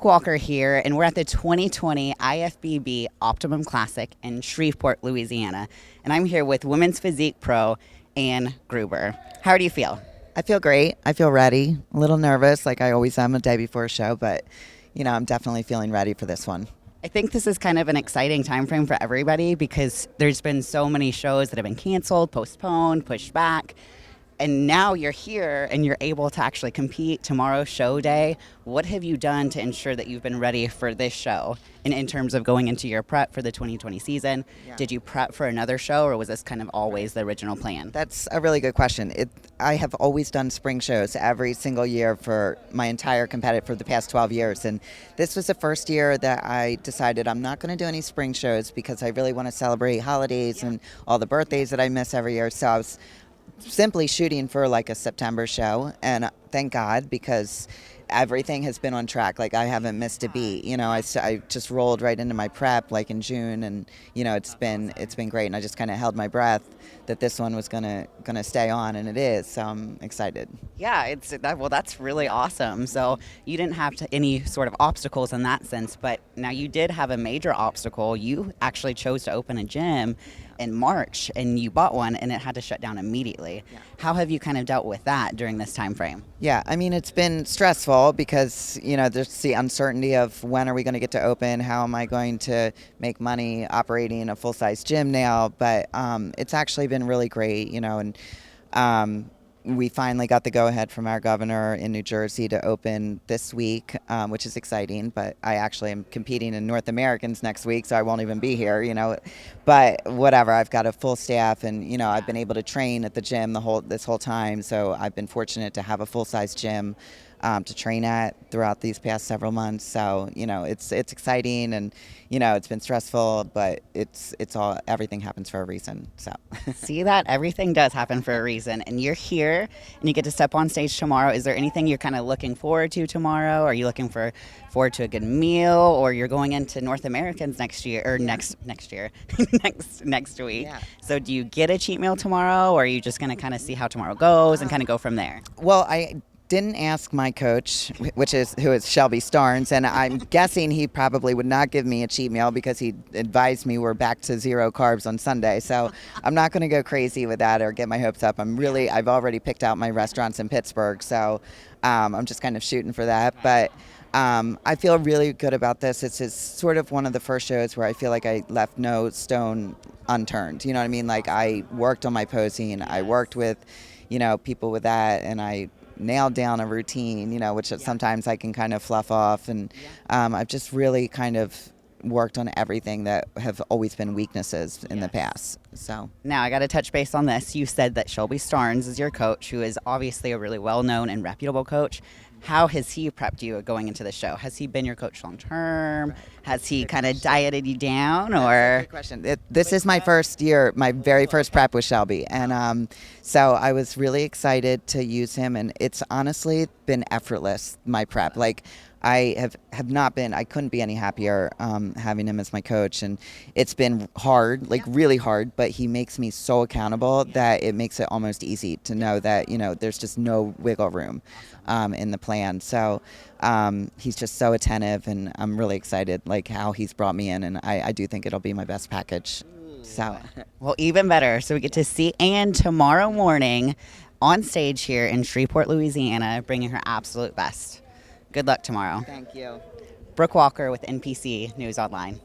Brooke Walker here, and we're at the 2020 IFBB Optimum Classic in Shreveport, Louisiana. And I'm here with Women's Physique Pro Ann Gruber. How do you feel? I feel great. I feel ready. A little nervous, like I always am a day before a show, but I'm definitely feeling ready for this one. I think this is kind of an exciting time frame for everybody because there's been so many shows that have been canceled, postponed, pushed back. And now you're here and you're able to actually compete tomorrow's show day. What have you done to ensure that you've been ready for this show? And in terms of going into your prep for the 2020 season, Did you prep for another show or was this kind of always the original plan? That's a really good question. I have always done spring shows every single year for my entire competitive for the past 12 years. And this was the first year that I decided I'm not going to do any spring shows because I really want to celebrate holidays and all the birthdays that I miss every year. So I was simply shooting for like a September show, and thank God because everything has been on track. Like I haven't missed a beat. I just rolled right into my prep like in June, and it's been great. And I just kind of held my breath that this one was gonna stay on, and it is. So I'm excited. Yeah, that's really awesome. So you didn't have any sort of obstacles in that sense, but now you did have a major obstacle. You actually chose to open a gym in March, and you bought one, and it had to shut down immediately. Yeah. How have you kind of dealt with that during this time frame? Yeah, I mean, it's been stressful because, there's the uncertainty of when are we going to get to open, how am I going to make money operating a full-size gym now, but it's actually been really great, and we finally got the go-ahead from our governor in New Jersey to open this week, which is exciting, but I actually am competing in North Americans next week, so I won't even be here, but whatever, I've got a full staff, and, I've been able to train at the gym this whole time, so I've been fortunate to have a full-size gym to train at throughout these past several months. So, it's exciting, and, it's been stressful, but everything happens for a reason. So see that everything does happen for a reason, and you're here and you get to step on stage tomorrow. Is there anything you're kind of looking forward to tomorrow? Are you looking forward to a good meal, or you're going into North Americans next year or next year, next week? Yeah. So do you get a cheat meal tomorrow, or are you just going to kind of see how tomorrow goes and kind of go from there? Well, I didn't ask my coach, who is Shelby Starnes, and I'm guessing he probably would not give me a cheat meal because he advised me we're back to 0 carbs on Sunday. So I'm not going to go crazy with that or get my hopes up. I've already picked out my restaurants in Pittsburgh, so I'm just kind of shooting for that. But I feel really good about this. It's sort of one of the first shows where I feel like I left no stone unturned. You know what I mean? Like I worked on my posing, I worked with, people with that, and I nailed down a routine, which sometimes I can kind of fluff off, and I've just really kind of worked on everything that have always been weaknesses in the past. So now I got to touch base on this. You said that Shelby Starnes is your coach, who is obviously a really well-known and reputable coach. How has he prepped you going into the show? Has he been your coach long term? Right. Has he kind of dieted you down, or? Good question. This is my first year, my very first prep with Shelby, and so I was really excited to use him, and it's honestly been effortless, my prep. Like I I couldn't be any happier having him as my coach, and it's been hard, like really hard, but he makes me so accountable that it makes it almost easy to know that, there's just no wiggle room in the plan. So he's just so attentive, and I'm really excited like how he's brought me in, and I do think it'll be my best package. So well, even better. So we get to see Ann tomorrow morning on stage here in Shreveport, Louisiana, bringing her absolute best. Good luck tomorrow. Thank you. Brooke Walker with NPC News Online.